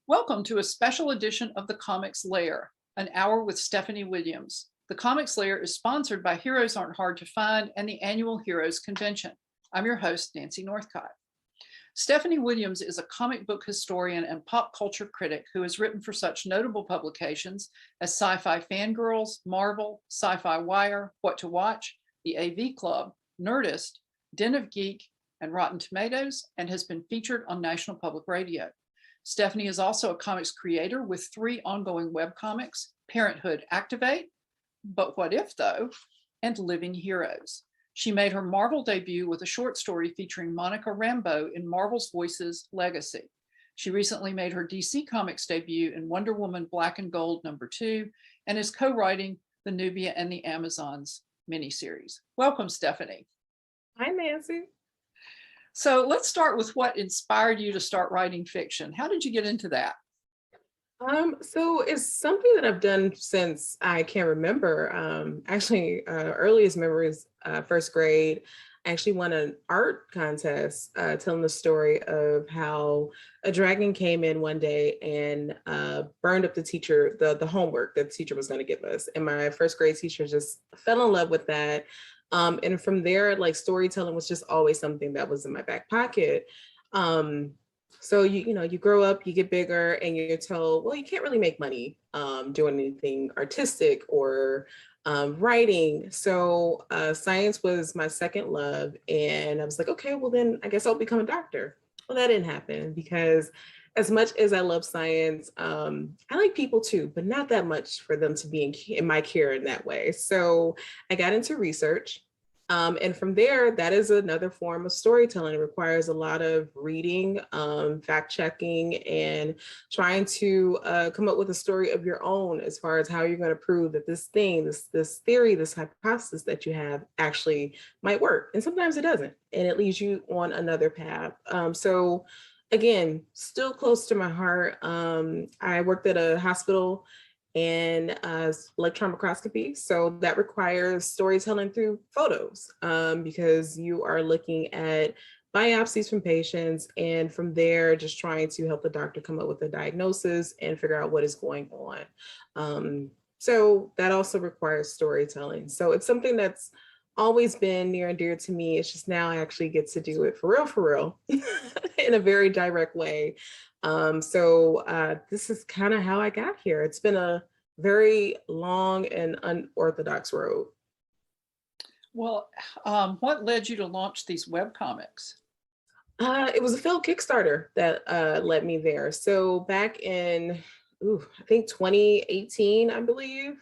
Welcome to a special edition of the Comics Lair, an hour with Stephanie Williams. The Comics Lair is sponsored by Heroes Aren't Hard to Find and the annual Heroes Convention. I'm your host, Nancy Northcott. Stephanie Williams is a comic book historian and pop culture critic who has written for such notable publications as Sci-Fi Fangirls, Marvel, Sci-Fi Wire, What to Watch, the AV Club, Nerdist, Den of Geek, and Rotten Tomatoes, and has been featured on National Public Radio. Stephanie is also a comics creator with 3 ongoing webcomics, Parenthood Activate, But What If Though, and Living Heroes. She made her Marvel debut with a short story featuring Monica Rambeau in Marvel's Voices Legacy. She recently made her DC Comics debut in Wonder Woman Black and Gold #2 and is co-writing the Nubia and the Amazons miniseries. Welcome, Stephanie. Hi, Nancy. So let's start with what inspired you to start writing fiction. How did you get into that? So it's something that I've done since I can remember. Earliest memories, first grade. I actually won an art contest telling the story of how a dragon came in one day and burned up the teacher, the homework that the teacher was going to give us. And my first grade teacher just fell in love with that. And from there, like storytelling was just always something that was in my back pocket. So you grow up, you get bigger, and you're told, well, you can't really make money doing anything artistic or writing. So science was my second love, and I was like, okay, well then I guess I'll become a doctor. Well, that didn't happen because as much as I love science, I like people too, but not that much for them to be in my care in that way. So I got into research. And from there, that is another form of storytelling. It requires a lot of reading, fact checking, and trying to come up with a story of your own as far as how you're going to prove that this thing, this theory, this hypothesis that you have actually might work. And sometimes it doesn't, and it leads you on another path. So again, still close to my heart. I worked at a hospital and electron microscopy. So that requires storytelling through photos because you are looking at biopsies from patients, and from there, just trying to help the doctor come up with a diagnosis and figure out what is going on. So that also requires storytelling. So it's something that's always been near and dear to me. It's just now I actually get to do it for real, in a very direct way. This is kind of how I got here. It's been a very long and unorthodox road. Well, what led you to launch these webcomics? It was a failed Kickstarter that led me there. So back in, I think 2018, I believe.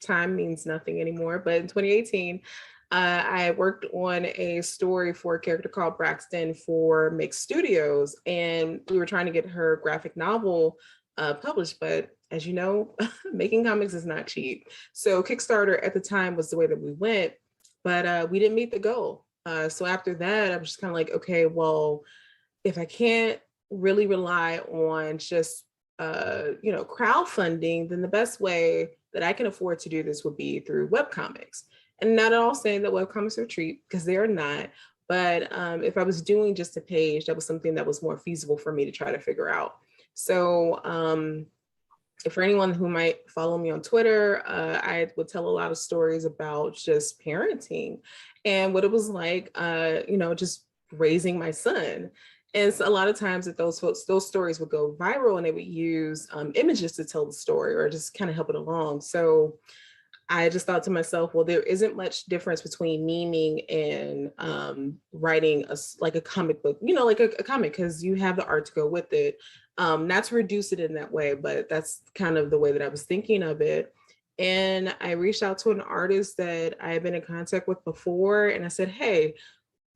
Time means nothing anymore, but in 2018, I worked on a story for a character called Braxton for Mixed Studios, and we were trying to get her graphic novel published, but as you know, making comics is not cheap. So Kickstarter at the time was the way that we went, but we didn't meet the goal. So after that, I was just kind of like, okay, well, if I can't really rely on just crowdfunding, then the best way that I can afford to do this would be through webcomics. And not at all saying that webcomics are cheap, because they are not. But if I was doing just a page, that was something that was more feasible for me to try to figure out. So for anyone who might follow me on Twitter, I would tell a lot of stories about just parenting and what it was like, just raising my son. And so a lot of times that those stories would go viral, and they would use images to tell the story or just kind of help it along. So I just thought to myself, well, there isn't much difference between memeing and writing like a comic book, like a comic, because you have the art to go with it. Not to reduce it in that way, but that's kind of the way that I was thinking of it. And I reached out to an artist that I had been in contact with before, and I said, hey,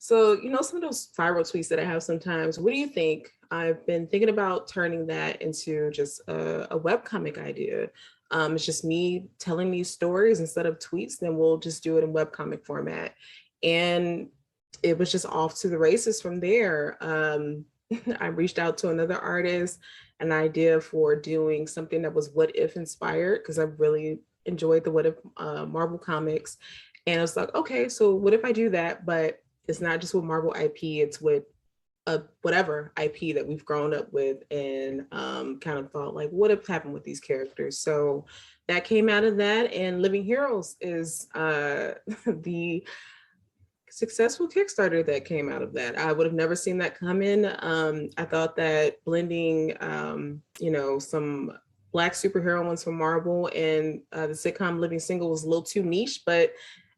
so, some of those viral tweets that I have sometimes, what do you think? I've been thinking about turning that into just a webcomic idea. It's just me telling these stories instead of tweets, then we'll just do it in webcomic format. And it was just off to the races from there. I reached out to another artist, an idea for doing something that was What If inspired, because I really enjoyed the What If Marvel comics. And I was like, okay, so what if I do that? But it's not just with Marvel IP, it's with whatever IP that we've grown up with, and kind of thought like, what have happened with these characters? So that came out of that, and Living Heroes is the successful Kickstarter that came out of that. I would have never seen that come in. I thought that blending, some Black superheroines from Marvel and the sitcom Living Single was a little too niche, but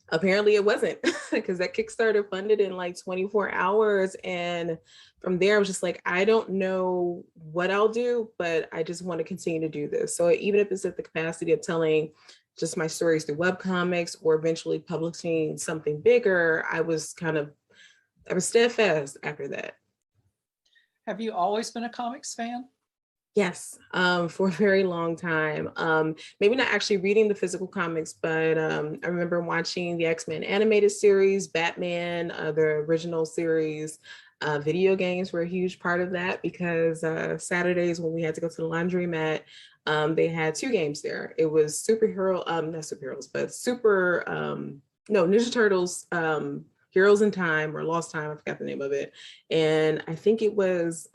apparently it wasn't, because that Kickstarter funded in like 24 hours. And from there, I was just like, I don't know what I'll do, but I just want to continue to do this. So even if it's at the capacity of telling just my stories through webcomics or eventually publishing something bigger, I was steadfast after that. Have you always been a comics fan? Yes, for a very long time. Maybe not actually reading the physical comics, but I remember watching the X-Men animated series, Batman, the original series. Video games were a huge part of that, because Saturdays when we had to go to the laundromat, they had 2 games there. It was not superheroes, but Ninja Turtles, Heroes in Time or Lost Time, I forgot the name of it. And I think it was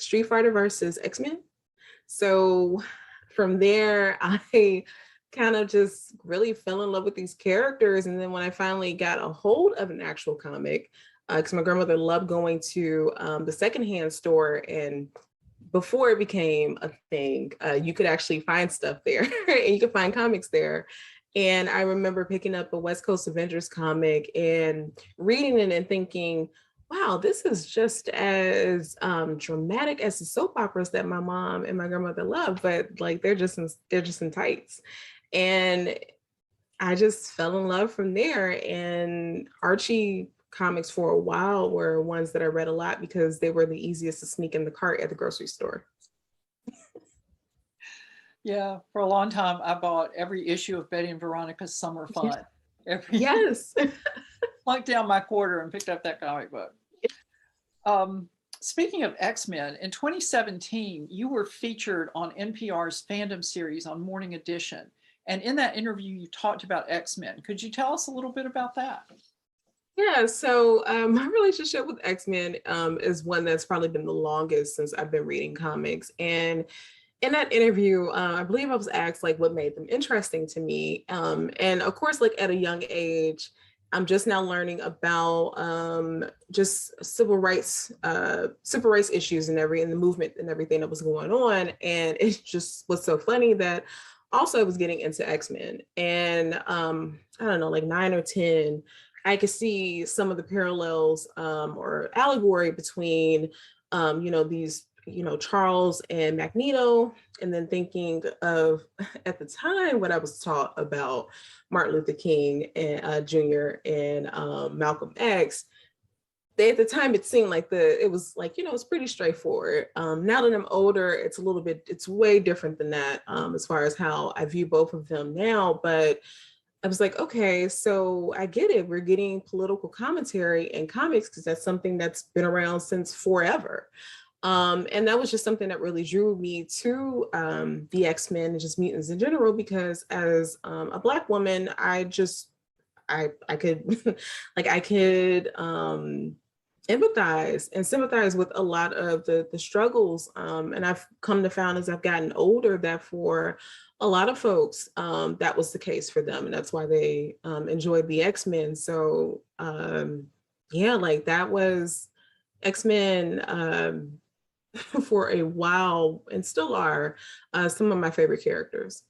Street Fighter versus X-Men. So from there, I kind of just really fell in love with these characters. And then when I finally got a hold of an actual comic, because my grandmother loved going to the secondhand store, and before it became a thing, you could actually find stuff there and you could find comics there. And I remember picking up a West Coast Avengers comic and reading it and thinking, wow, this is just as dramatic as the soap operas that my mom and my grandmother loved, but like they're just in tights. And I just fell in love from there. And Archie comics for a while were ones that I read a lot because they were the easiest to sneak in the cart at the grocery store. Yeah, for a long time, I bought every issue of Betty and Veronica's Summer Fun. Yes. Plunked down my quarter and picked up that comic book. Speaking of X-Men, in 2017, you were featured on NPR's fandom series on Morning Edition. And in that interview, you talked about X-Men. Could you tell us a little bit about that? Yeah, so my relationship with X-Men is one that's probably been the longest since I've been reading comics. And in that interview, I believe I was asked like what made them interesting to me. And of course, like at a young age, I'm just now learning about just civil rights issues and the movement and everything that was going on. And it just was so funny that also I was getting into X-Men. And I don't know, like 9 or 10, I could see some of the parallels or allegory between, these, Charles and Magneto, and then thinking of at the time what I was taught about Martin Luther King and Jr. and Malcolm X. At the time it seemed like it was pretty straightforward. Now that I'm older, it's way different than that as far as how I view both of them now. But I was like, okay, so I get it. We're getting political commentary in comics because that's something that's been around since forever. And that was just something that really drew me to the X-Men and just mutants in general, because as a Black woman, I could empathize and sympathize with a lot of the struggles. And I've come to find as I've gotten older that for a lot of folks, that was the case for them. And that's why they enjoyed the X-Men. So that was X-Men for a while, and still are some of my favorite characters.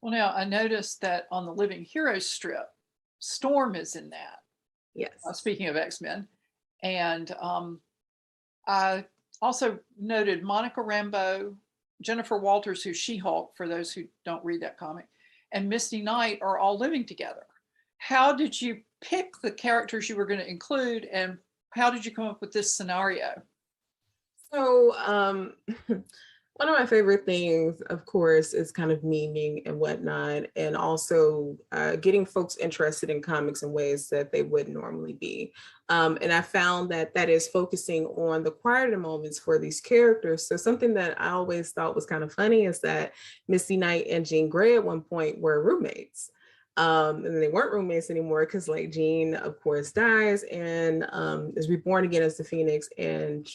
Well, now I noticed that on the Living Heroes strip, Storm is in that. Yes. Speaking of X-Men. And I also noted Monica Rambeau, Jennifer Walters, who's She-Hulk, for those who don't read that comic, and Misty Knight are all living together. How did you pick the characters you were going to include, and how did you come up with this scenario? So one of my favorite things, of course, is kind of memeing and whatnot, and also getting folks interested in comics in ways that they wouldn't normally be. And I found that is focusing on the quieter moments for these characters. So something that I always thought was kind of funny is that Misty Knight and Jean Grey at one point were roommates. And then they weren't roommates anymore because like Jean, of course, dies and is reborn again as the Phoenix, and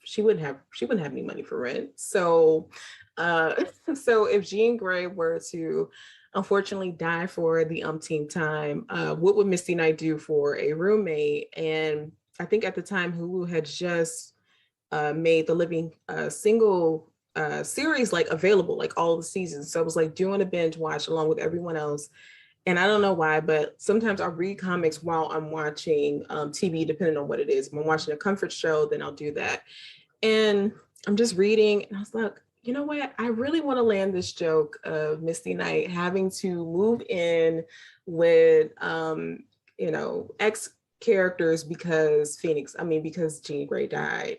she wouldn't have any money for rent. So so if Jean Grey were to unfortunately die for the umpteenth time, what would Misty Knight do for a roommate? And I think at the time Hulu had just made the Living Single series like available, like all the seasons. So it was like doing a binge watch along with everyone else. And I don't know why, but sometimes I'll read comics while I'm watching TV, depending on what it is. If I'm watching a comfort show, then I'll do that. And I'm just reading, and I was like, you know what? I really want to land this joke of Misty Knight having to move in with, ex characters because because Jean Grey died.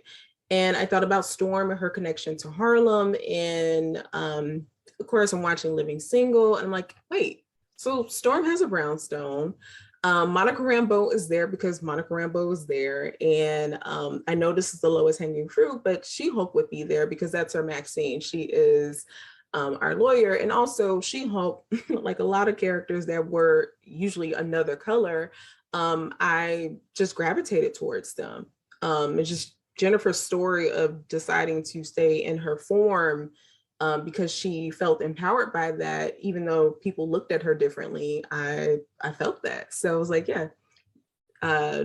And I thought about Storm and her connection to Harlem. And of course, I'm watching Living Single, and I'm like, wait, so Storm has a brownstone. Monica Rambeau is there because Monica Rambeau is there. And I know this is the lowest hanging fruit, but She-Hulk would be there because that's her Maxine. She is our lawyer. And also She-Hulk, like a lot of characters that were usually another color, I just gravitated towards them. It's just Jennifer's story of deciding to stay in her form because she felt empowered by that, even though people looked at her differently. I felt that. So I was like, yeah,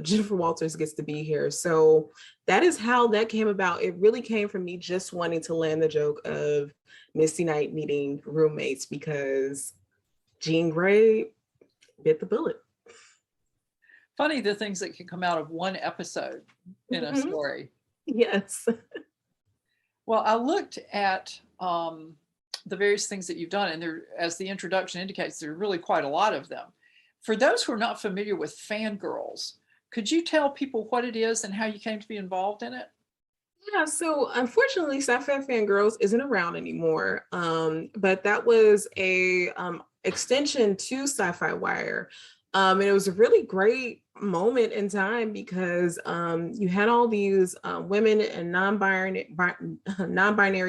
Jennifer Walters gets to be here. So that is how that came about. It really came from me just wanting to land the joke of Misty Knight meeting roommates because Jean Grey bit the bullet. Funny the things that can come out of one episode in a story. Yes. Well, I looked at the various things that you've done, and there, as the introduction indicates, there are really quite a lot of them. For those who are not familiar with Fangirls, could you tell people what it is and how you came to be involved in it? Yeah, so unfortunately, Sci-Fi Fangirls isn't around anymore, but that was a extension to Sci-Fi Wire. And it was a really great moment in time because you had all these women and non-binary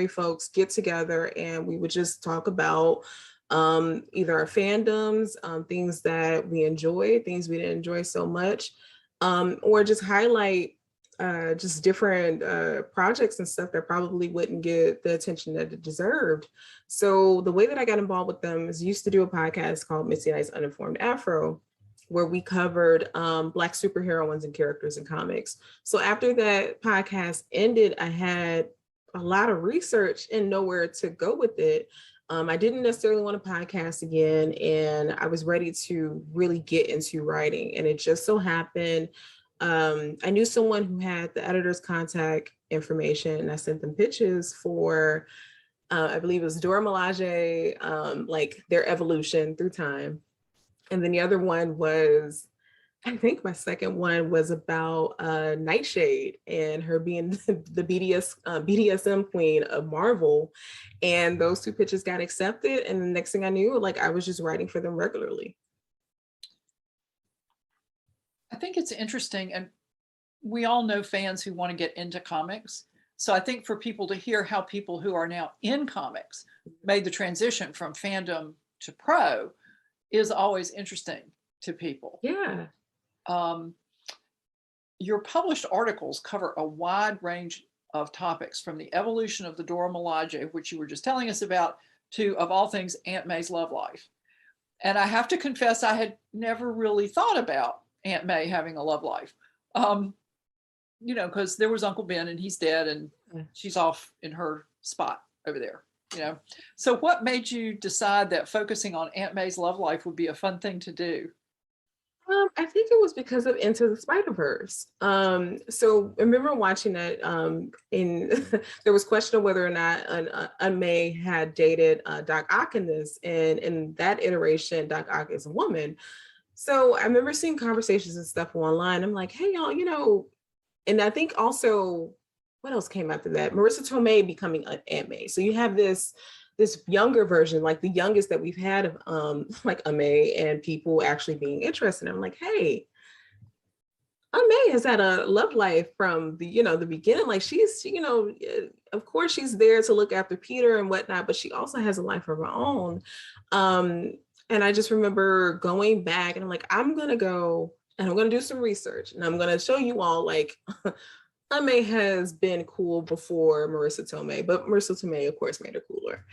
folks get together, and we would just talk about either our fandoms, things that we enjoyed, things we didn't enjoy so much, or just highlight just different projects and stuff that probably wouldn't get the attention that it deserved. So the way that I got involved with them is used to do a podcast called Misty Knight's Uninformed Afro, where we covered Black superheroines and characters in comics. So after that podcast ended, I had a lot of research and nowhere to go with it. I didn't necessarily want to podcast again, and I was ready to really get into writing. And it just so happened, I knew someone who had the editor's contact information, and I sent them pitches for, I believe it was Dora Milaje, like their evolution through time. And then the other one was, I think my second one was about Nightshade and her being the BDSM queen of Marvel. And those two pitches got accepted. And the next thing I knew, like I was just writing for them regularly. I think it's interesting, and we all know fans who want to get into comics. So I think for people to hear how people who are now in comics made the transition from fandom to pro is always interesting to people. Yeah. Your published articles cover a wide range of topics, from the evolution of the Dora Milaje, which you were just telling us about, to, of all things, Aunt May's love life. And I have to confess, I had never really thought about Aunt May having a love life. Because there was Uncle Ben and he's dead and she's off in her spot over there. So what made you decide that focusing on Aunt May's love life would be a fun thing to do? I think it was because of Into the Spider-Verse. So I remember watching that, there was question of whether or not Aunt May had dated Doc Ock in this, and in that iteration, Doc Ock is a woman. So I remember seeing conversations and stuff online. I'm like, hey, y'all, and I think also, what else came after that? Marissa Tomei becoming Aunt May. So you have this younger version, like the youngest that we've had of like Aunt May, and people actually being interested. I'm like, hey, Aunt May has had a love life from the beginning. Like she's, of course she's there to look after Peter and whatnot, but she also has a life of her own. And I just remember going back and I'm like, I'm gonna go and I'm gonna do some research and I'm gonna show you all like May has been cool before Marissa Tomei, but Marissa Tomei, of course, made her cooler.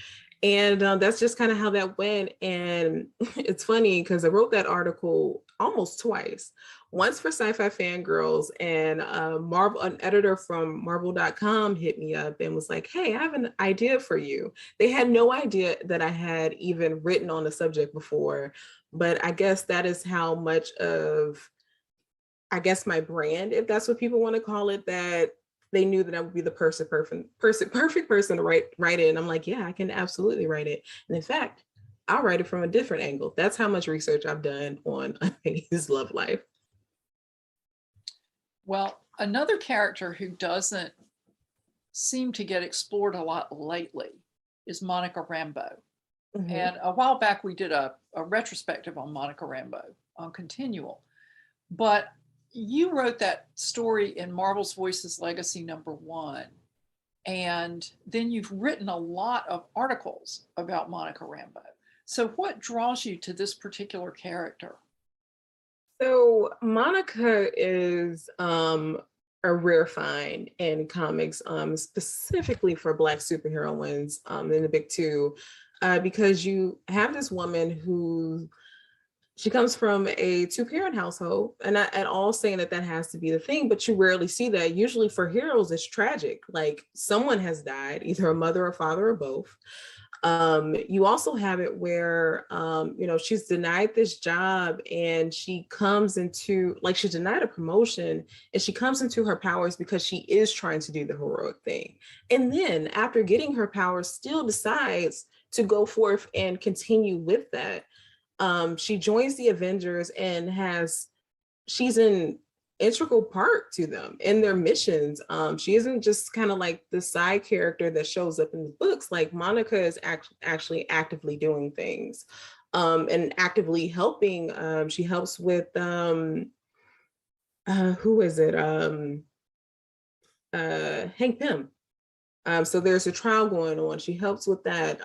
And that's just kind of how that went. And it's funny because I wrote that article almost twice. Once for Sci-Fi Fangirls, and Marvel, an editor from Marvel.com hit me up and was like, "Hey, I have an idea for you." They had no idea that I had even written on the subject before, but I guess that is how much of, I guess, my brand, if that's what people want to call it, that they knew that I would be the perfect person to write it. And I'm like, yeah, I can absolutely write it. And in fact, I'll write it from a different angle. That's how much research I've done on his love life. Well, another character who doesn't seem to get explored a lot lately is Monica Rambo. Mm-hmm. And a while back, we did a retrospective on Monica Rambo on ConTinual. But you wrote that story in Marvel's Voices Legacy #1. And then you've written a lot of articles about Monica Rambo. So what draws you to this particular character? So Monica is a rare find in comics, specifically for Black superheroines in the big two, because you have this woman who, she comes from a two-parent household, and not at all saying that that has to be the thing, but you rarely see that. Usually for heroes, it's tragic. Like someone has died, either a mother or father or both. You also have it where, she's denied this job and she comes into, like, she's denied a promotion and she comes into her powers because she is trying to do the heroic thing. And then after getting her powers, still decides to go forth and continue with that. She joins the Avengers and she's an integral part to them in their missions. She isn't just kind of like the side character that shows up in the books. Like Monica is actually actively doing things and actively helping. She helps with who is it? Hank Pym. So there's a trial going on. She helps with that.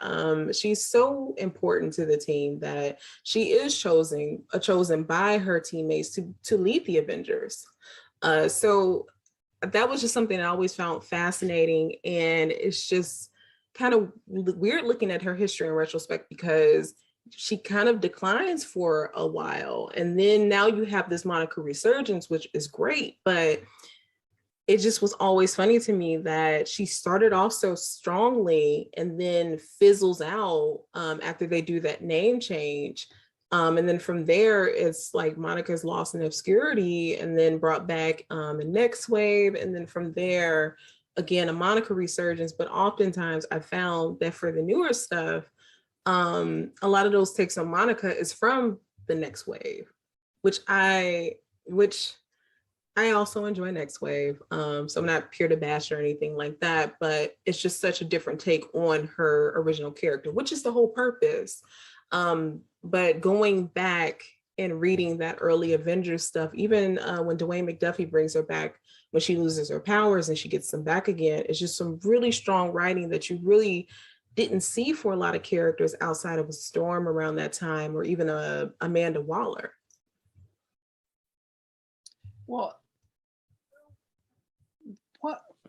She's so important to the team that she is chosen by her teammates to lead the Avengers. So that was just something I always found fascinating. And it's just kind of weird looking at her history in retrospect, because she kind of declines for a while. And then now you have this Monica resurgence, which is great, but it just was always funny to me that she started off so strongly and then fizzles out after they do that name change. And then from there, it's like Monica's lost in obscurity and then brought back in Next Wave. And then from there, again, a Monica resurgence. But oftentimes I found that for the newer stuff, a lot of those takes on Monica is from the Next Wave, which I also enjoy Next Wave. So I'm not pure to bash or anything like that, but it's just such a different take on her original character, which is the whole purpose. But going back and reading that early Avengers stuff, even when Dwayne McDuffie brings her back, when she loses her powers and she gets them back again, it's just some really strong writing that you really didn't see for a lot of characters outside of a Storm around that time, or even Amanda Waller. Well,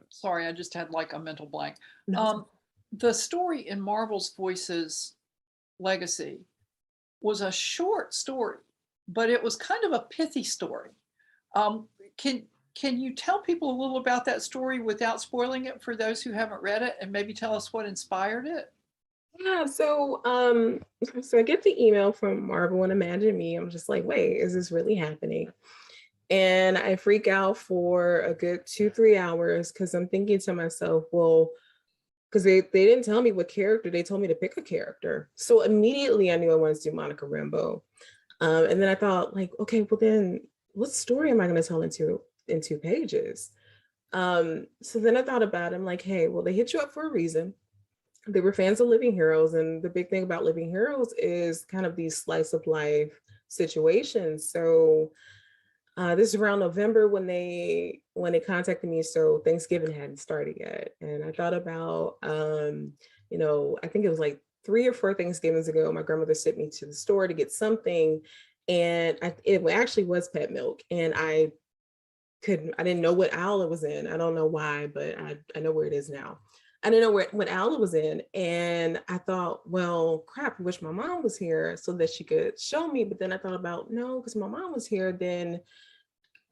sorry, I just had like a mental blank. No. The story in Marvel's Voices Legacy was a short story, but it was kind of a pithy story. Can you tell people a little about that story without spoiling it for those who haven't read it, and maybe tell us what inspired it? Yeah, so I get the email from Marvel and Imagine Me. I'm just like, wait, is this really happening? And I freak out for a good 2-3 hours because I'm thinking to myself, well, because they didn't tell me what character, they told me to pick a character. So immediately I knew I wanted to do Monica Rambo. And then I thought, like, okay, well then what story am I going to tell in 2 pages? So then I thought about it. I'm like, hey, well, they hit you up for a reason. They were fans of Living Heroes. And the big thing about Living Heroes is kind of these slice of life situations. So this is around November when they contacted me. So Thanksgiving hadn't started yet. And I thought about, I think it was like 3 or 4 Thanksgivings ago, my grandmother sent me to the store to get something, and it actually was pet milk, and I didn't know what aisle it was in. I don't know why, but I know where it is now. I didn't know what aisle it was in. And I thought, well, crap, I wish my mom was here so that she could show me. But then I thought about, no, because my mom was here, then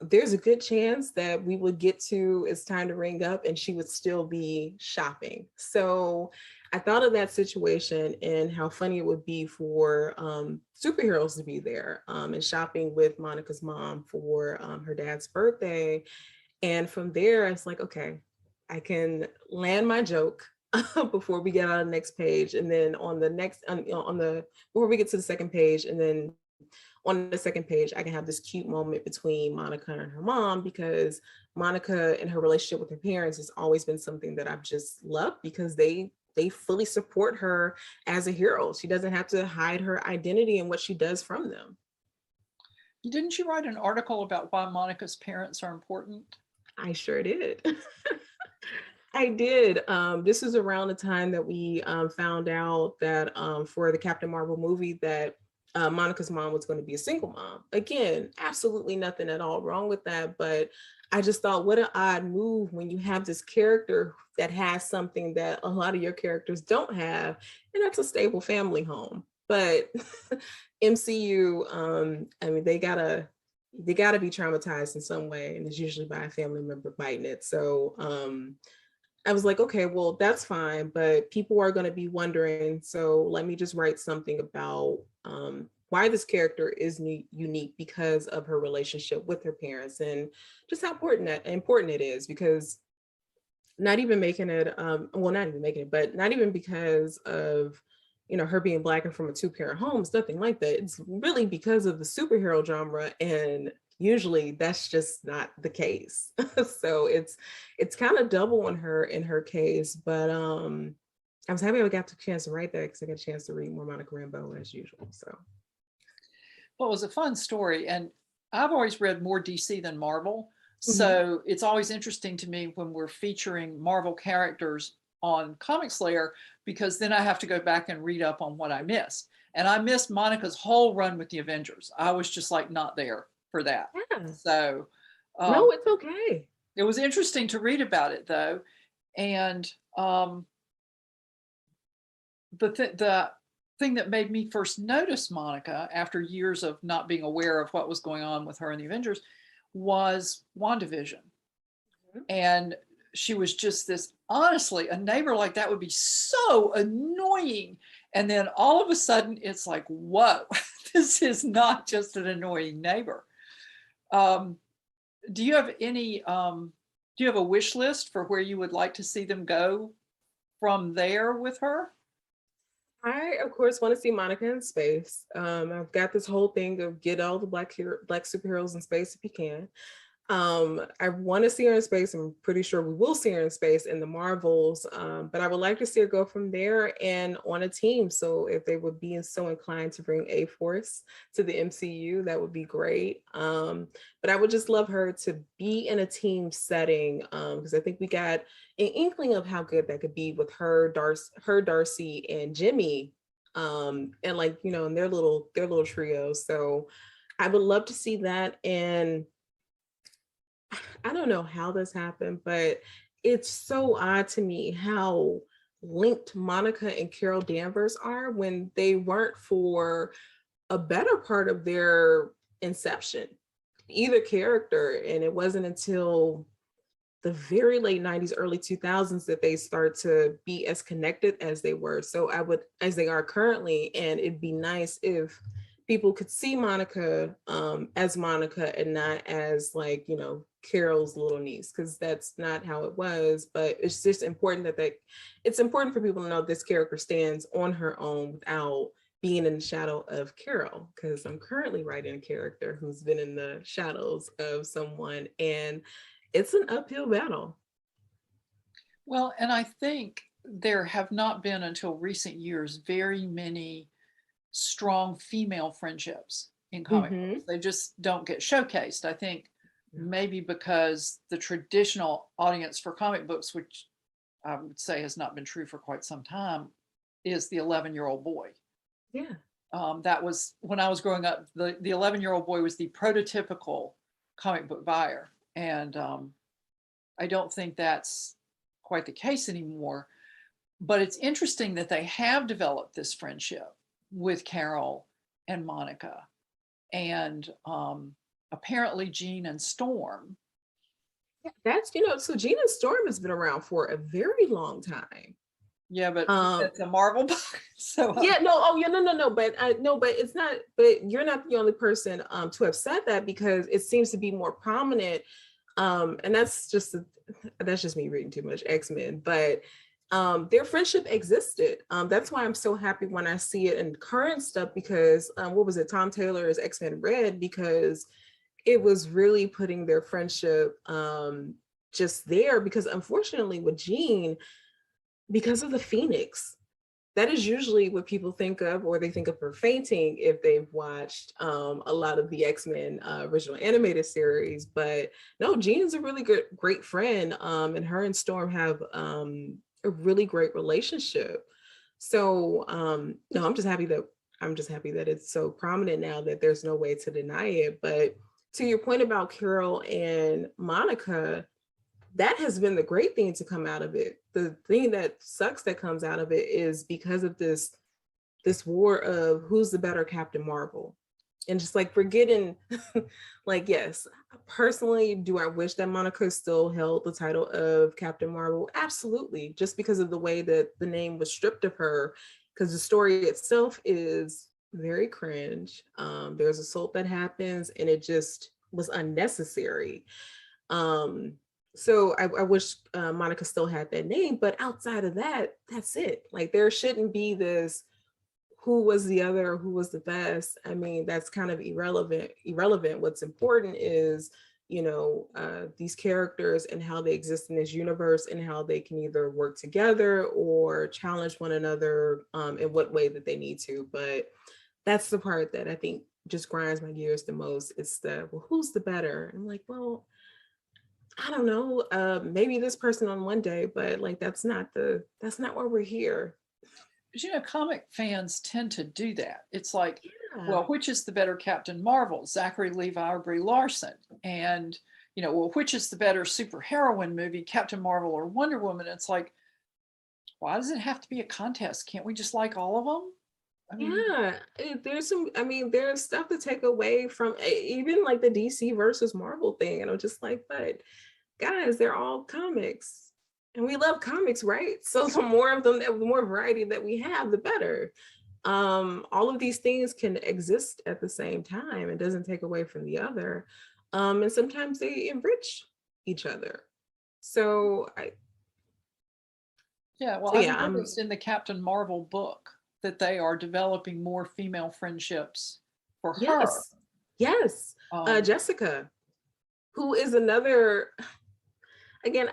there's a good chance that we would get to it's time to ring up and she would still be shopping. So I thought of that situation and how funny it would be for superheroes to be there and shopping with Monica's mom for her dad's birthday. And from there, I was like, okay, I can land my joke before we get on the next page. And then on the next, before we get to the second page, and then on the second page, I can have this cute moment between Monica and her mom, because Monica and her relationship with her parents has always been something that I've just loved, because they fully support her as a hero. She doesn't have to hide her identity and what she does from them. Didn't you write an article about why Monica's parents are important? I sure did. I did. This was around the time that we found out that for the Captain Marvel movie that Monica's mom was going to be a single mom. Again, absolutely nothing at all wrong with that. But I just thought, what an odd move when you have this character that has something that a lot of your characters don't have, and that's a stable family home. But MCU, I mean, they gotta be traumatized in some way, and it's usually by a family member biting it. So I was like, okay, well, that's fine, but people are going to be wondering. So let me just write something about why this character is unique because of her relationship with her parents, and just how important it is. Because not even making it, well, not even making it, but not even because of her being Black and from a 2-parent home, it's nothing like that. It's really because of the superhero genre, and usually that's just not the case. So it's kind of double on her in her case. But I was happy I got the chance to write that, because I got a chance to read more Monica Rambo as usual. So Well, it was a fun story, and I've always read more DC than Marvel. mhm. So it's always interesting to me when we're featuring Marvel characters on Comics Lair, because then I have to go back and read up on what I missed. And I missed Monica's whole run with the Avengers. I was just like not there for that. Yeah, So no, um, it's okay. it was interesting to read about it though. And the thing that made me first notice Monica after years of not being aware of what was going on with her in the Avengers was WandaVision. Mhm. And she was just this, honestly, a neighbor like that would be so annoying. And then all of a sudden it's like, whoa, this is not just an annoying neighbor. Um, do you have do you have a wish list for where you would like to see them go from there with her? I, of course, want to see Monica in space. I've got this whole thing of get all the black superheroes in space if you can. I want to see her in space. I'm pretty sure we will see her in space in the Marvels, but I would like to see her go from there and on a team. So if they would be so inclined to bring A-Force to the MCU, that would be great. But I would just love her to be in a team setting, because I think we got an inkling of how good that could be with Darcy and Jimmy, and like in their little trio. So I would love to see that. And I don't know how this happened, but it's so odd to me how linked Monica and Carol Danvers are when they weren't for a better part of their inception, either character. And it wasn't until the very late 90s, early 2000s that they start to be as connected as they were. So as they are currently, and it'd be nice if people could see Monica as Monica and not as like, Carol's little niece, because that's not how it was. But it's just important it's important for people to know this character stands on her own without being in the shadow of Carol, because I'm currently writing a character who's been in the shadows of someone, and it's an uphill battle. Well, and I think there have not been until recent years very many strong female friendships in comic Mm-hmm. books. They just don't get showcased. I think maybe because the traditional audience for comic books, which I would say has not been true for quite some time, is the 11-year-old boy. Yeah. That was when I was growing up. The 11-year-old boy was the prototypical comic book buyer, and I don't think that's quite the case anymore. But it's interesting that they have developed this friendship with Carol and Monica, and apparently Jean and Storm. Yeah, that's, so Jean and Storm has been around for a very long time. Yeah, but it's a Marvel book. So yeah, no, oh yeah, no, but no, but it's not. But you're not the only person to have said that, because it seems to be more prominent. And that's just me reading too much X-Men, but their friendship existed. That's why I'm so happy when I see it in current stuff, because what was it, Tom Taylor's X-Men Red, because it was really putting their friendship just there, because unfortunately with Jean, because of the Phoenix, that is usually what people think of, or they think of her fainting if they've watched a lot of the X-Men original animated series. But no, Jean is a really great friend, and her and Storm have a really great relationship. So no, I'm just happy that it's so prominent now that there's no way to deny it. But to your point about Carol and Monica, that has been the great thing to come out of it. The thing that sucks that comes out of it is because of this war of who's the better Captain Marvel. And just like forgetting, like, yes, personally, do I wish that Monica still held the title of Captain Marvel? Absolutely, just because of the way that the name was stripped of her, because the story itself is very cringe. There's assault that happens and it just was unnecessary. So I wish Monica still had that name, but outside of that, that's it. Like, there shouldn't be this who was the other, who was the best. I mean, that's kind of irrelevant. What's important is, these characters and how they exist in this universe, and how they can either work together or challenge one another in what way that they need to. But that's the part that I think just grinds my gears the most. It's well, who's the better? I'm like, well, I don't know, maybe this person on one day, but like, that's not why we're here. Comic fans tend to do that. It's like, Yeah. well, which is the better Captain Marvel, Zachary Levi or Brie Larson? And, well, which is the better superheroine movie, Captain Marvel or Wonder Woman? It's like, why does it have to be a contest? Can't we just like all of them? Yeah, there's stuff to take away from even like the DC versus Marvel thing. And I'm just like, but guys, they're all comics and we love comics, right? So the more of them, the more variety that we have, the better. All of these things can exist at the same time. It doesn't take away from the other. And sometimes they enrich each other. So I've noticed in the Captain Marvel book that they are developing more female friendships for her. Yes. Jessica, who is another, again,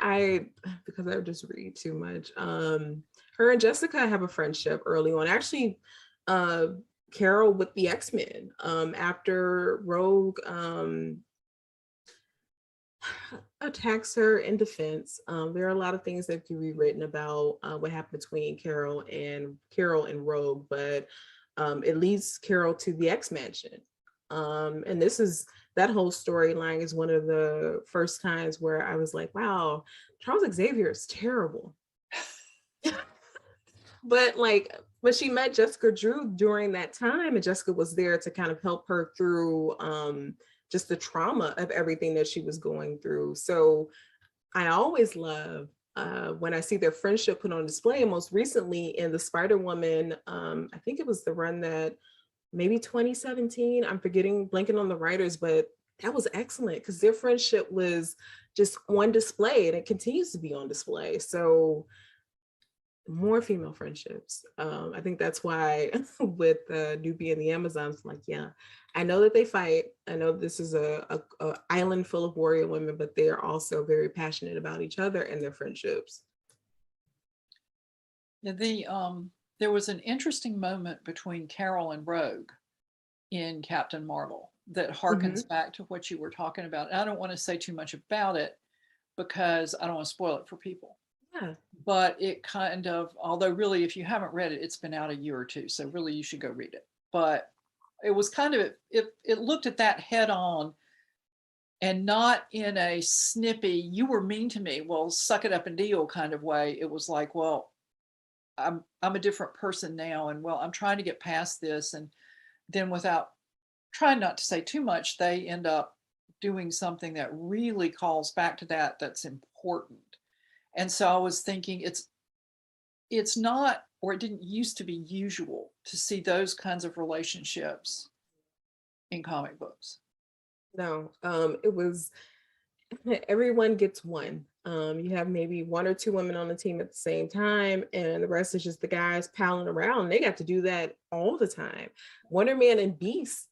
because I just read too much. Her and Jessica have a friendship early on. Actually, Carol with the X-Men, after Rogue attacks her in defense. There are a lot of things that can be written about what happened between Carol and Rogue, but it leads Carol to the X-Mansion. And that whole storyline is one of the first times where I was like, wow, Charles Xavier is terrible. But she met Jessica Drew during that time, and Jessica was there to kind of help her through just the trauma of everything that she was going through. So I always love when I see their friendship put on display. And most recently in the Spider-Woman, I think it was the run that maybe 2017, I'm blanking on the writers, but that was excellent because their friendship was just on display and it continues to be on display. So more female friendships. I think that's why with Newbie and the Amazons, like, yeah, I know that they fight. I know this is a island full of warrior women, but they are also very passionate about each other and their friendships. There was an interesting moment between Carol and Rogue in Captain Marvel that harkens back to what you were talking about. And I don't want to say too much about it because I don't want to spoil it for people. Yeah. but it kind of, although really, if you haven't read it, it's been out a year or two, so really you should go read it. But it was kind of, it looked at that head on, and not in a snippy, you were mean to me, well, suck it up and deal kind of way. It was like, well, I'm a different person now, and well, I'm trying to get past this. And then, without trying not to say too much, they end up doing something that really calls back to that, that's important. And so I was thinking, it's not, or it didn't used to be usual to see those kinds of relationships in comic books. No, it was everyone gets one. You have maybe one or two women on the team at the same time, and the rest is just the guys palling around. They got to do that all the time. Wonder Man and Beast,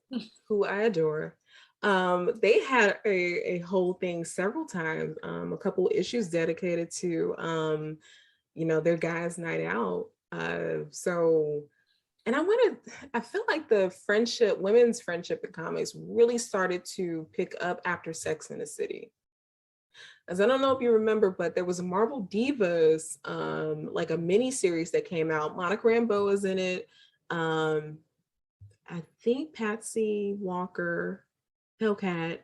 who I adore, they had a whole thing several times, a couple issues dedicated to their guys' night out. So and I feel like the women's friendship in comics really started to pick up after Sex in the City. As I don't know if you remember, but there was a Marvel Divas, like a mini series that came out. Monica Rambeau is in it. I think Patsy Walker, Hellcat,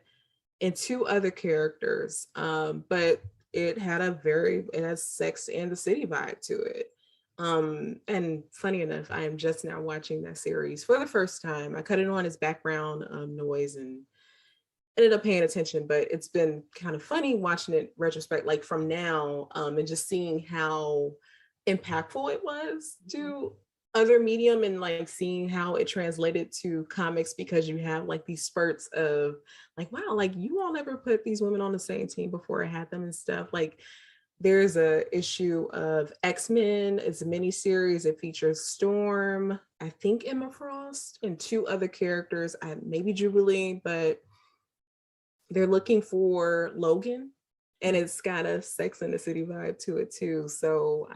and two other characters. But it has Sex and the City vibe to it. And funny enough, I am just now watching that series for the first time. I cut it on as background noise and ended up paying attention, but it's been kind of funny watching it retrospect, like from now, and just seeing how impactful it was to other medium, and like seeing how it translated to comics, because you have like these spurts of like, wow, like you all never put these women on the same team before I had them and stuff. Like there's a issue of X-Men. It's a mini series. It features Storm, I think Emma Frost, and two other characters, maybe Jubilee, but they're looking for Logan, and it's got a Sex and the City vibe to it too. So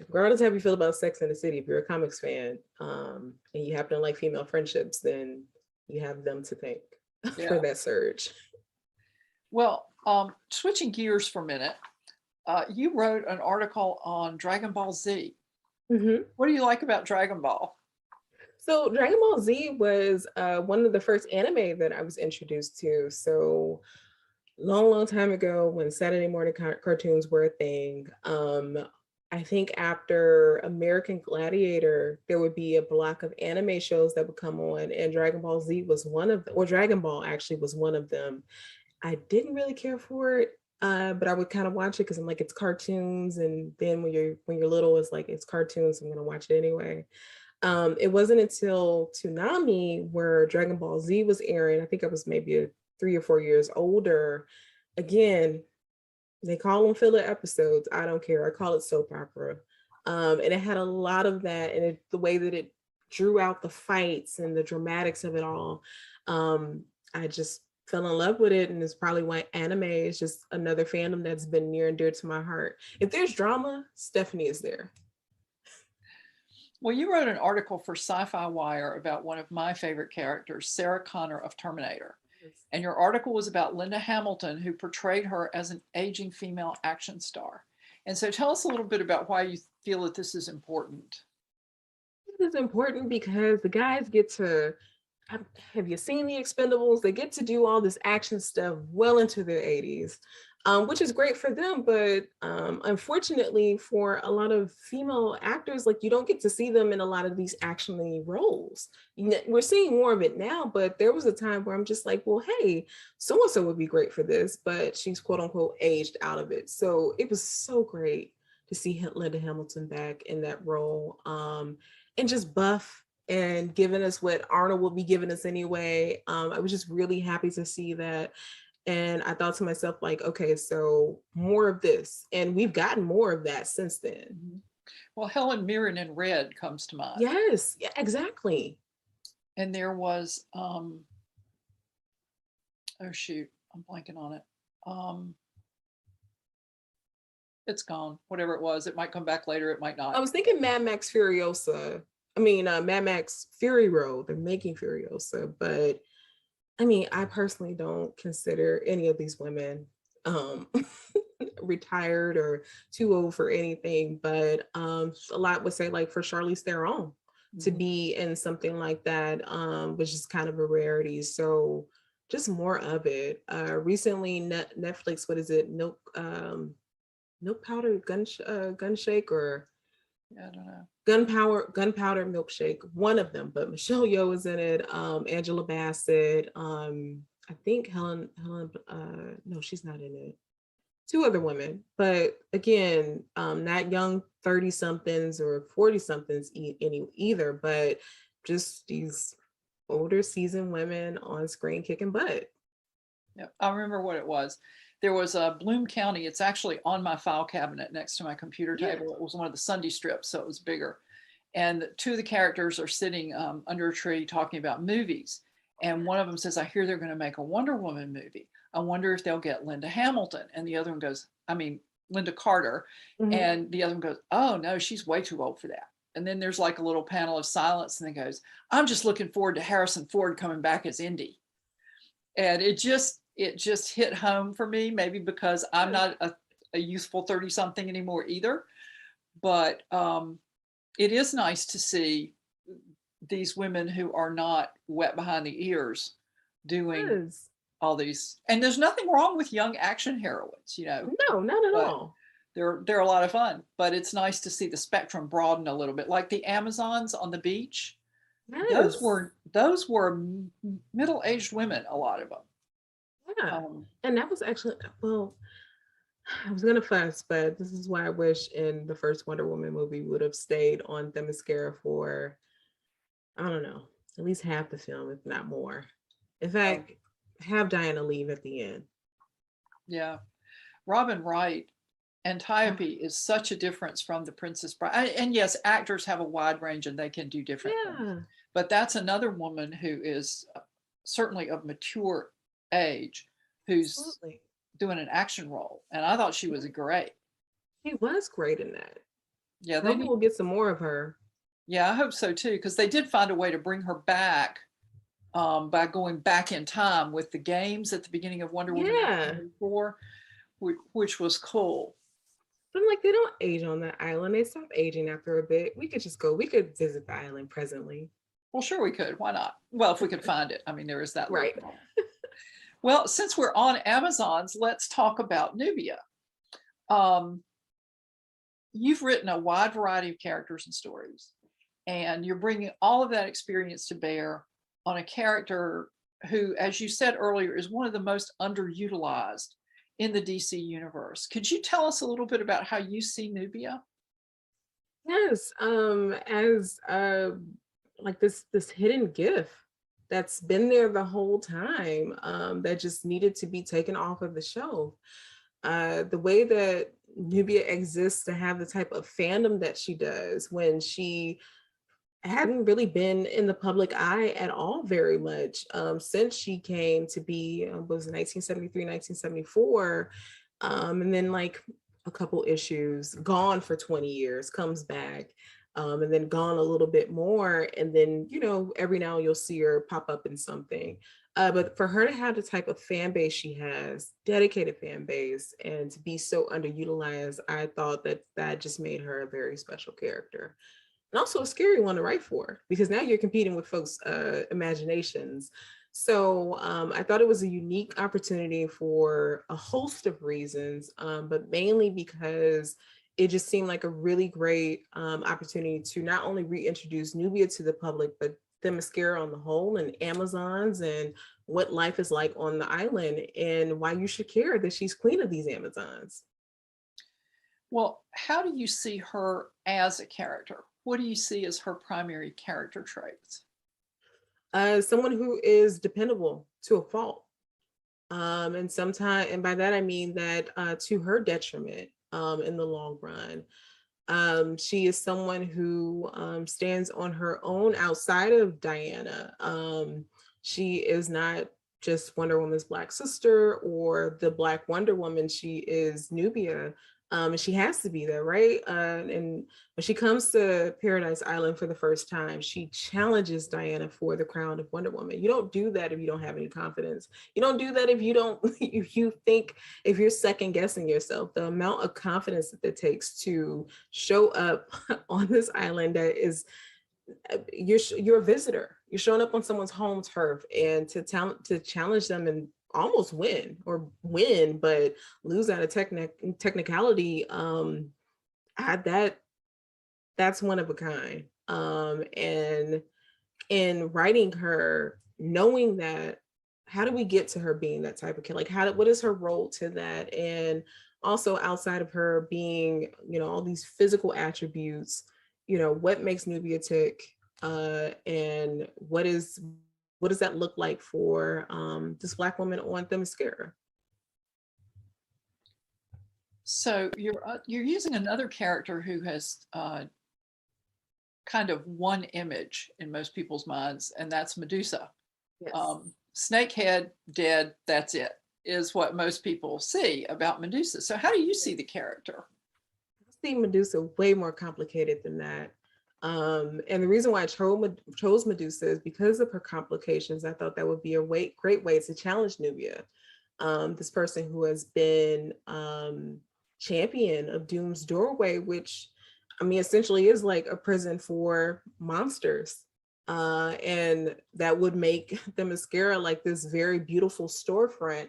regardless of how you feel about Sex and the City, if you're a comics fan, and you happen to like female friendships, then you have them to thank for that surge. Well, switching gears for a minute, you wrote an article on Dragon Ball Z. Mm-hmm. What do you like about Dragon Ball? So Dragon Ball Z was one of the first anime that I was introduced to. So long time ago, when Saturday morning cartoons were a thing, I think after American Gladiator, there would be a block of anime shows that would come on, and Dragon Ball Z was one of them, or Dragon Ball actually was one of them. I didn't really care for it, but I would kind of watch it because I'm like, it's cartoons, and then when you're little, it's like, it's cartoons, I'm gonna watch it anyway. It wasn't until Toonami where Dragon Ball Z was airing. I think I was maybe 3 or 4 years older. Again, they call them filler episodes. I don't care. I call it soap opera. And it had a lot of that, and the way that it drew out the fights and the dramatics of it all. I just fell in love with it, and it's probably why anime is just another fandom that's been near and dear to my heart. If there's drama, Stephanie is there. Well, you wrote an article for Sci-Fi Wire about one of my favorite characters, Sarah Connor of Terminator. And your article was about Linda Hamilton, who portrayed her as an aging female action star. And so tell us a little bit about why you feel that this is important. It is important because the guys get to, have you seen The Expendables? They get to do all this action stuff well into their 80s. Which is great for them, but unfortunately for a lot of female actors, like you don't get to see them in a lot of these actiony roles. We're seeing more of it now, but there was a time where I'm just like, well, hey, so-and-so would be great for this, but she's quote unquote aged out of it. So it was so great to see Linda Hamilton back in that role, and just buff and giving us what Arnold will be giving us anyway. I was just really happy to see that. And I thought to myself, like, okay, so more of this. And we've gotten more of that since then. Well, Helen Mirren in Red comes to mind. Yes, yeah, exactly. And there was, oh shoot, I'm blanking on it. It's gone, whatever it was. It might come back later, it might not. I was thinking Mad Max Furiosa. Mad Max Fury Road. They're making Furiosa, but I mean, I personally don't consider any of these women retired or too old for anything, but a lot would say like for Charlize Theron to be in something like that, which is kind of a rarity. So just more of it. Recently, Netflix, what is it? Milk powder gun shake, or I don't know. Gunpowder milkshake, one of them. But Michelle Yeoh is in it. Angela Bassett. I think Helen. No, she's not in it. Two other women, but again, not young 30 somethings or 40 somethings either, but just these older seasoned women on screen kicking butt. Yeah, I remember what it was. There was a Bloom County. It's actually on my file cabinet next to my computer table. Yeah. It was one of the Sunday strips, so it was bigger. And two of the characters are sitting under a tree talking about movies. And one of them says, I hear they're going to make a Wonder Woman movie. I wonder if they'll get Linda Hamilton. And the other one goes, Linda Carter. Mhm. And the other one goes, oh, no, she's way too old for that. And then there's like a little panel of silence, and then goes, I'm just looking forward to Harrison Ford coming back as Indy. And it just hit home for me, maybe because I'm not a youthful 30 something anymore either. But it is nice to see these women who are not wet behind the ears doing Yes. all these. And there's nothing wrong with young action heroines, No, not at all. They're a lot of fun, but it's nice to see the spectrum broaden a little bit. Like the Amazons on the beach, Yes. those were middle-aged women, a lot of them. Yeah. And that was actually, well, I was gonna fuss, but this is why I wish in the first Wonder Woman movie would have stayed on Themyscira for, I don't know, at least half the film, if not more. In fact, have Diana leave at the end. Yeah. Robin Wright, Antiope is such a difference from The Princess Bride. And yes, actors have a wide range and they can do different things. But that's another woman who is certainly of mature age, who's Absolutely. doing an action role. And I thought she was great. She was great in that. Yeah, maybe we'll get some more of her. Yeah, I hope so too, because they did find a way to bring her back by going back in time with the games at the beginning of Wonder Woman 1984, which was cool. But I'm like, they don't age on that island. They stop aging after a bit. We could just go. We could visit the island presently. Well, sure we could. Why not? Well, if we could find it. I mean, there is that. Right. Well, since we're on Amazons, let's talk about Nubia. You've written a wide variety of characters and stories, and you're bringing all of that experience to bear on a character who, as you said earlier, is one of the most underutilized in the DC universe. Could you tell us a little bit about how you see Nubia? Yes, as like this hidden gift that's been there the whole time, that just needed to be taken off of the shelf. The way that Nubia exists to have the type of fandom that she does when she hadn't really been in the public eye at all very much, since she came to be, was 1973, 1974, and then like a couple issues, gone for 20 years, comes back, and then gone a little bit more, and then, every now you'll see her pop up in something. But for her to have the type of fan base she has, dedicated fan base, and to be so underutilized, I thought that just made her a very special character. And also a scary one to write for, because now you're competing with folks' imaginations. So I thought it was a unique opportunity for a host of reasons, but mainly because it just seemed like a really great opportunity to not only reintroduce Nubia to the public, but Themyscira on the whole, and Amazons, and what life is like on the island, and why you should care that she's queen of these Amazons. Well, how do you see her as a character? What do you see as her primary character traits? Someone who is dependable to a fault. And by that I mean that to her detriment in the long run. She is someone who stands on her own outside of Diana. She is not just Wonder Woman's Black sister or the Black Wonder Woman. She is Nubia. And she has to be there, right? And when she comes to Paradise Island for the first time, she challenges Diana for the crown of Wonder Woman. You don't do that if you don't have any confidence. You don't do that if you don't, if you think, if you're second guessing yourself. The amount of confidence that it takes to show up on this island that is, you're a visitor. You're showing up on someone's home turf, and to challenge them and almost win, but lose out of technicality. That's one of a kind. And in writing her, knowing that, how do we get to her being that type of kid? Like, what is her role to that? And also, outside of her being, all these physical attributes, what makes Nubia tick, and what does that look like for this Black woman on Themyscira? So you're using another character who has kind of one image in most people's minds, and that's Medusa. Yes. Snakehead, dead, that's it, is what most people see about Medusa. So how do you see the character? I see Medusa way more complicated than that. And the reason why I chose Medusa is because of her complications. I thought that would be a great way to challenge Nubia, this person who has been champion of Doom's Doorway, which, I mean, essentially is like a prison for monsters. And that would make Themyscira like this very beautiful storefront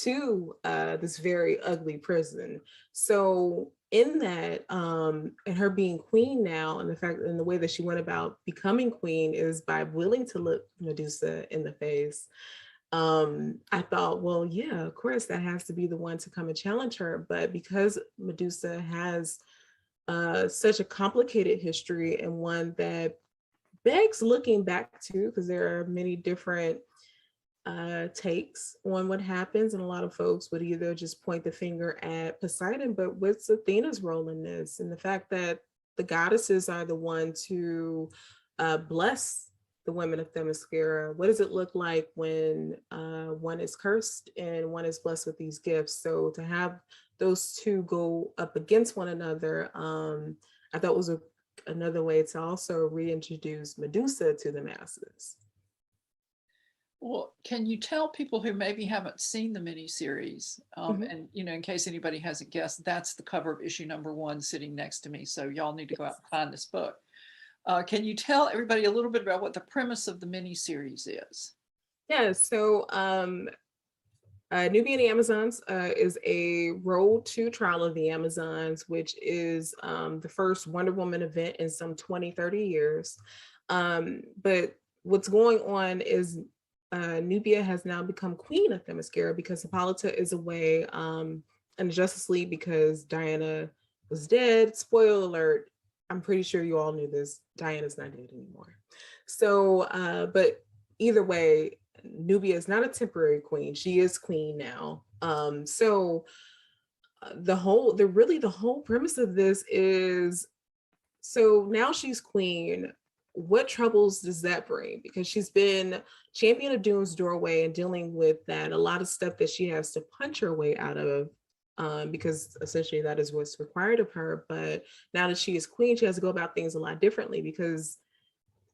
to this very ugly prison. So in that, and her being queen now, and the way that she went about becoming queen is by willing to look Medusa in the face. I thought, well, yeah, of course, that has to be the one to come and challenge her. But because Medusa has such a complicated history, and one that begs looking back to, because there are many different takes on what happens, and a lot of folks would either just point the finger at Poseidon, but what's Athena's role in this? And the fact that the goddesses are the one to bless the women of Themyscira. What does it look like when one is cursed and one is blessed with these gifts? So to have those two go up against one another, I thought was another way to also reintroduce Medusa to the masses. Well, can you tell people who maybe haven't seen the miniseries, and in case anybody hasn't guessed, that's the cover of issue #1 sitting next to me. So y'all need to go out and find this book. Can you tell everybody a little bit about what the premise of the miniseries is? Yeah, so Nubia and the Amazons is a road to Trial of the Amazons, which is the first Wonder Woman event in some 20-30 years. But what's going on is Nubia has now become queen of Themyscira because Hippolyta is away in the Justice League because Diana was dead. Spoiler alert, I'm pretty sure you all knew this. Diana's not dead anymore. So, but either way, Nubia is not a temporary queen. She is queen now. So the whole premise of this is, so now she's queen. What troubles does that bring? Because she's been champion of Doom's Doorway and dealing with that, a lot of stuff that she has to punch her way out of, because essentially that is what's required of her. But now that she is queen, she has to go about things a lot differently, because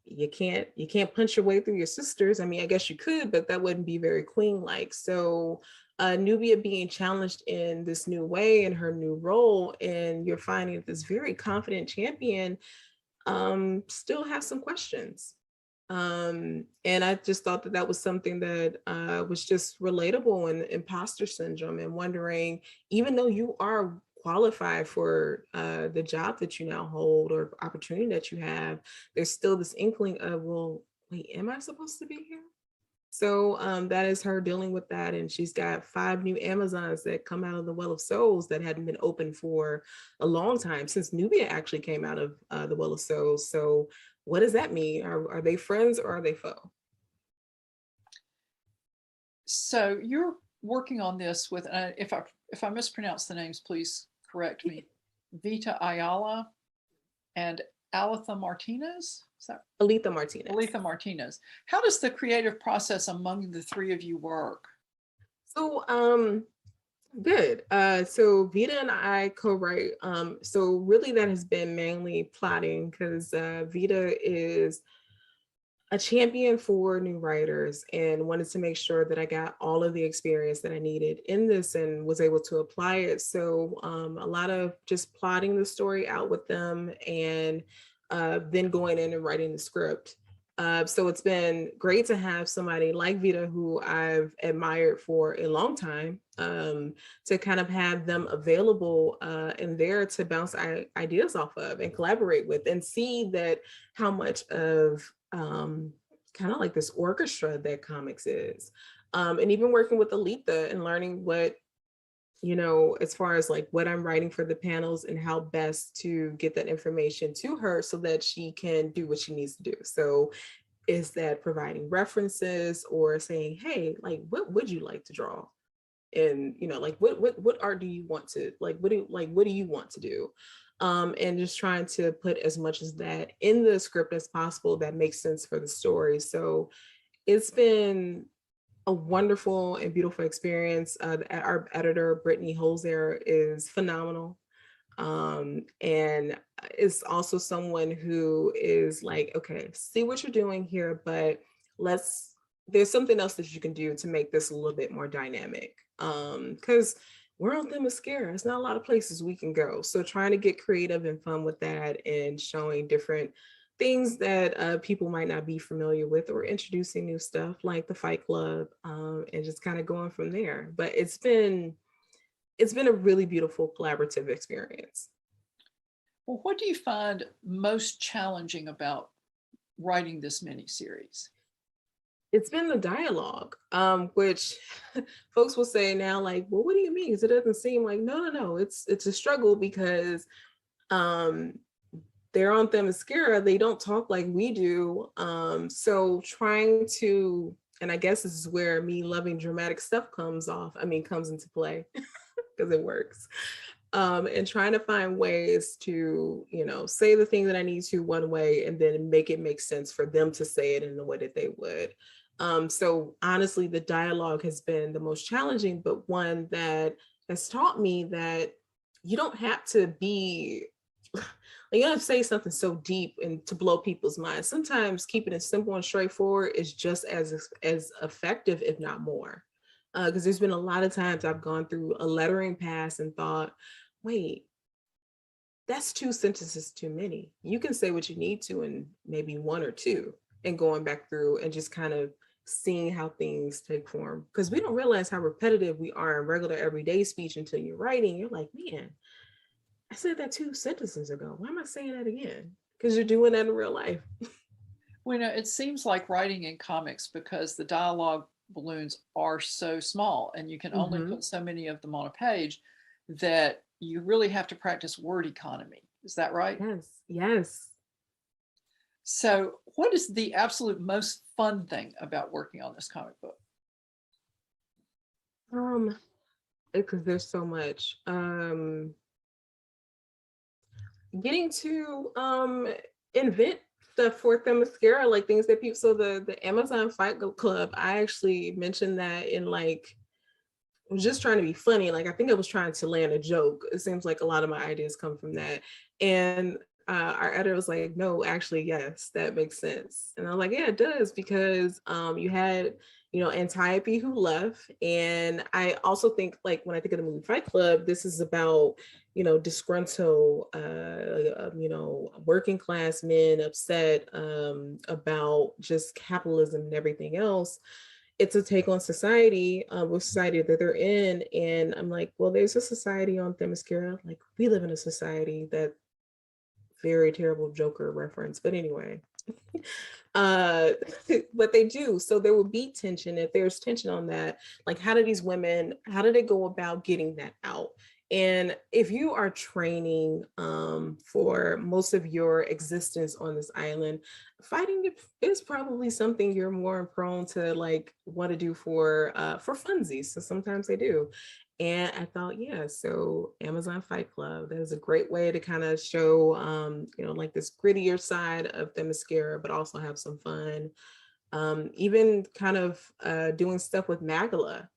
you can't punch your way through your sisters. I mean, I guess you could, but that wouldn't be very queen-like. So Nubia being challenged in this new way in her new role, and you're finding this very confident champion still have some questions. And I just thought that was something that was just relatable, and imposter syndrome, and wondering, even though you are qualified for the job that you now hold or opportunity that you have, there's still this inkling of, well, wait, am I supposed to be here? So that is her dealing with that. And she's got 5 new Amazons that come out of the Well of Souls that hadn't been open for a long time, since Nubia actually came out of the Well of Souls. So what does that mean? Are they friends or are they foe? So you're working on this with, if I mispronounce the names, please correct me, Vita Ayala and Aletha Martinez? Is that Aletha Martinez. Aletha Martinez. How does the creative process among the 3 of you work? So Good. So Vita and I co-write. So really that has been mainly plotting because Vita is a champion for new writers and wanted to make sure that I got all of the experience that I needed in this and was able to apply it. So a lot of just plotting the story out with them and then going in and writing the script. So it's been great to have somebody like Vita, who I've admired for a long time, to kind of have them available and there to bounce ideas off of and collaborate with and see that how much of kind of like this orchestra that comics is. And even working with Alita and learning what, as far as like what I'm writing for the panels and how best to get that information to her so that she can do what she needs to do. So is that providing references or saying, hey, like, what would you like to draw? And like what art do you want to like what do you want to do, and just trying to put as much as that in the script as possible that makes sense for the story. So it's been a wonderful and beautiful experience. Our editor Brittany Holzer is phenomenal, and is also someone who is like, okay, see what you're doing here, but there's something else that you can do to make this a little bit more dynamic, because we're on Themyscira. There's not a lot of places we can go, so trying to get creative and fun with that and showing different things that people might not be familiar with, or introducing new stuff like the Fight Club, and just kind of going from there. But it's been a really beautiful collaborative experience. Well, what do you find most challenging about writing this miniseries? It's been the dialogue, which folks will say now, like, well, what do you mean? Because it doesn't seem like, no, it's a struggle because um, they're on Themyscira, they don't talk like we do. So trying to, and I guess this is where me loving dramatic stuff comes into play because it works. And trying to find ways to, say the thing that I need to one way and then make it make sense for them to say it in the way that they would. So honestly, the dialogue has been the most challenging, but one that has taught me that you don't have to be, like, you don't have to say something so deep and to blow people's minds. Sometimes keeping it simple and straightforward is just as effective, if not more. Because there's been a lot of times I've gone through a lettering pass and thought, wait, that's 2 sentences too many. You can say what you need to in maybe one or two, and going back through and just kind of seeing how things take form. Because we don't realize how repetitive we are in regular everyday speech until you're writing. You're like, man, I said that 2 sentences ago. Why am I saying that again? Because you're doing that in real life. Well, it seems like writing in comics, because the dialogue balloons are so small and you can only put so many of them on a page, that you really have to practice word economy. Is that right? Yes. So, what is the absolute most fun thing about working on this comic book? Because there's so much. Getting to invent stuff for Themyscira, like things that people, so the Amazon Fight Club, I actually mentioned that in like, I was just trying to be funny. Like, I think I was trying to land a joke. It seems like a lot of my ideas come from that. And our editor was like, no, actually, yes, that makes sense. And I was like, yeah, it does, because you had, Antiope who left. And I also think, like, when I think of the movie Fight Club, this is about, disgruntled, working class men upset about just capitalism and everything else. It's a take on society, what society that they're in. And I'm like, well, there's a society on Themyscira. Like, we live in a society that, very terrible Joker reference, but anyway, but they do. So there will be tension. If there's tension on that, like, how do they go about getting that out? And if you are training for most of your existence on this island, fighting is probably something you're more prone to like want to do for funsies. So sometimes they do. And I thought, yeah, so Amazon Fight Club, that is a great way to kind of show, like this grittier side of Themyscira, but also have some fun. Even kind of doing stuff with Magala.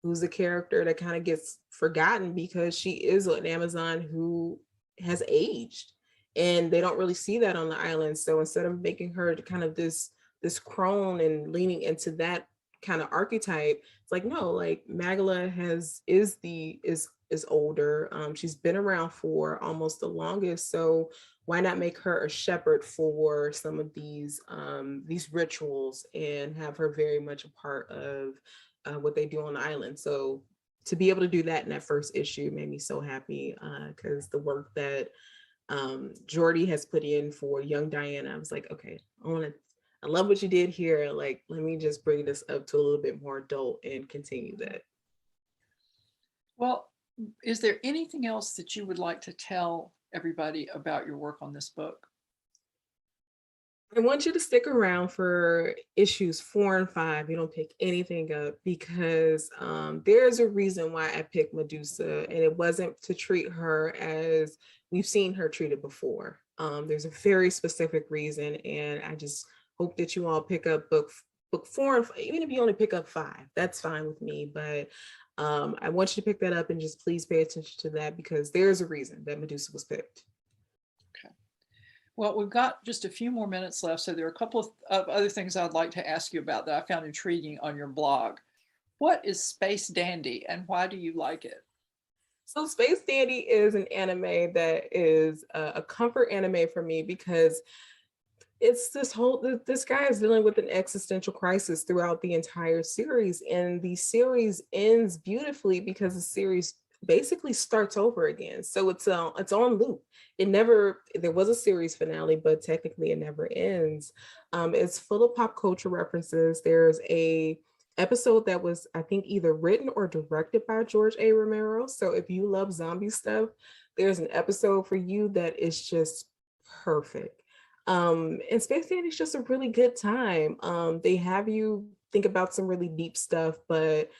who's a character that kind of gets forgotten because she is an Amazon who has aged, and they don't really see that on the island. So instead of making her kind of this crone and leaning into that kind of archetype, it's like, no, like Magala is older. She's been around for almost the longest, so why not make her a shepherd for some of these rituals and have her very much a part of what they do on the island. So to be able to do that in that first issue made me so happy, because the work that Jordy has put in for young Diana, I was like, okay, I love what you did here. Like, let me just bring this up to a little bit more adult and continue that. Well, is there anything else that you would like to tell everybody about your work on this book? I want you to stick around for issues 4 and 5. You don't pick anything up, because there's a reason why I picked Medusa, and it wasn't to treat her as we've seen her treated before. There's a very specific reason, and I just hope that you all pick up book 4 and 5. Even if you only pick up 5, that's fine with me. But I want you to pick that up, and just please pay attention to that, because there's a reason that Medusa was picked. Well, we've got just a few more minutes left, so there are a couple of other things I'd like to ask you about that I found intriguing on your blog. What is Space Dandy, and why do you like it? So Space Dandy is an anime that is a comfort anime for me, because it's this guy is dealing with an existential crisis throughout the entire series, and the series ends beautifully because the series basically starts over again. So it's on loop. There was a series finale, but technically it never ends. It's full of pop culture references. There's a episode that was, I think, either written or directed by George A. Romero. So if you love zombie stuff, there's an episode for you that is just perfect. And Space Dandy is just a really good time. They have you think about some really deep stuff, but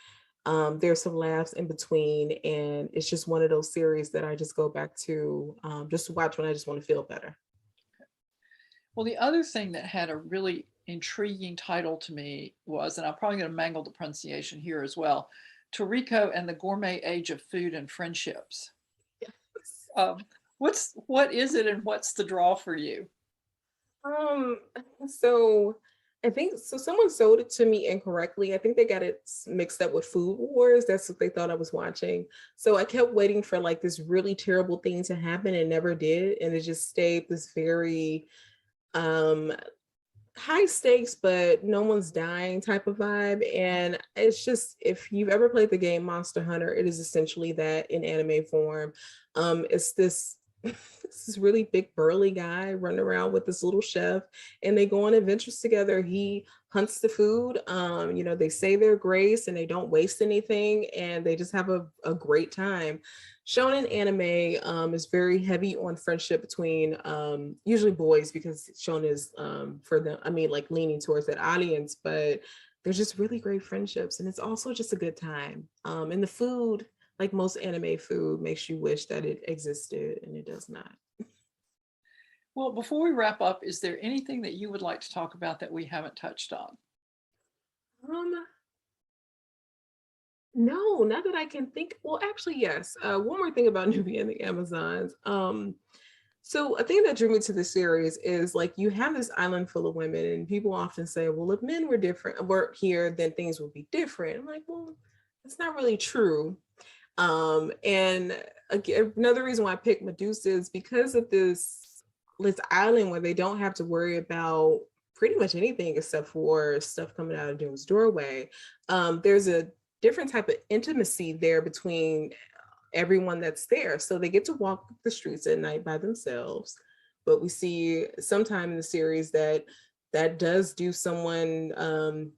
there's some laughs in between, and it's just one of those series that I just go back to just to watch when I just want to feel better. Well, the other thing that had a really intriguing title to me was, and I'm probably going to mangle the pronunciation here as well, Toriko and the Gourmet Age of Food and Friendships. Yes. What is it, and what's the draw for you? So I think someone sold it to me incorrectly. I think they got it mixed up with Food Wars. That's what they thought I was watching. So I kept waiting for like this really terrible thing to happen, and never did. And it just stayed this very high stakes, but no one's dying type of vibe. And it's just, if you've ever played the game Monster Hunter, it is essentially that in anime form. It's this this really big burly guy running around with this little chef, and they go on adventures together. He hunts the food. They say their grace and they don't waste anything, and they just have a great time. Shonen anime is very heavy on friendship between usually boys, because shonen is for them, I mean, like leaning towards that audience, but there's just really great friendships, and it's also just a good time. And the food, like most anime food, makes you wish that it existed, and it does not. Well, before we wrap up, is there anything that you would like to talk about that we haven't touched on? No, not that I can think. Well, actually, yes. One more thing about Nubia and the Amazons. So a thing that drew me to the series is, like, you have this island full of women, and people often say, well, if men were here, then things would be different. I'm like, well, that's not really true. And again, another reason why I picked Medusa is because of this island where they don't have to worry about pretty much anything except for stuff coming out of Doom's doorway. There's a different type of intimacy there between everyone that's there. So they get to walk the streets at night by themselves. But we see sometime in the series that does do someone,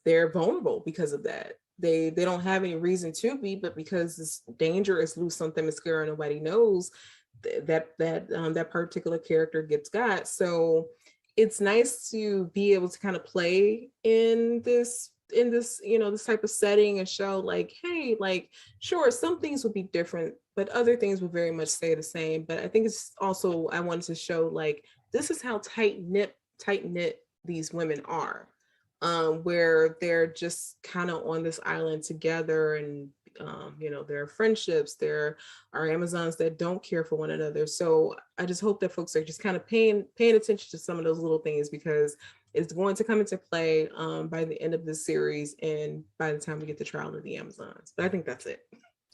they're vulnerable because of that. They don't have any reason to be, but because this danger is loose on Themyscira and nobody knows, that particular character gets got. So it's nice to be able to kind of play in this this type of setting and show, like, hey, like, sure, some things would be different, but other things would very much stay the same. But I think it's also, I wanted to show, like, this is how tight knit these women are. where they're just kind of on this island together, and there are friendships, there are Amazons that don't care for one another. So I just hope that folks are just kind of paying attention to some of those little things, because it's going to come into play by the end of this series and by the time we get the trial of the Amazons. But I think that's it.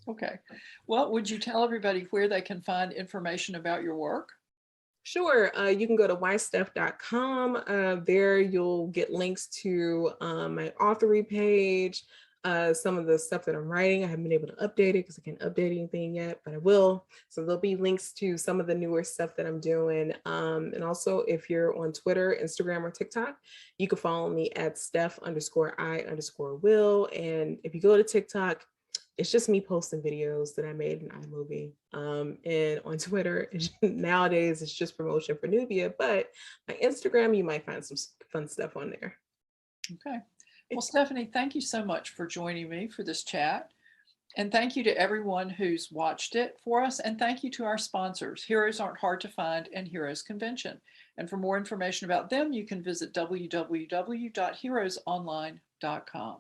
Okay. Well, would you tell everybody where they can find information about your work? Sure. You can go to whystuff.com. There you'll get links to my authoring page, some of the stuff that I'm writing. I haven't been able to update it because I can't update anything yet, but I will. So there'll be links to some of the newer stuff that I'm doing. And also, if you're on Twitter, Instagram, or TikTok, you can follow me at Steph_I_Will. And if you go to TikTok, it's just me posting videos that I made in iMovie. And on Twitter, nowadays, it's just promotion for Nubia, but my Instagram, you might find some fun stuff on there. Okay. Well, Stephanie, thank you so much for joining me for this chat. And thank you to everyone who's watched it for us. And thank you to our sponsors, Heroes Aren't Hard to Find and Heroes Convention. And for more information about them, you can visit www.heroesonline.com.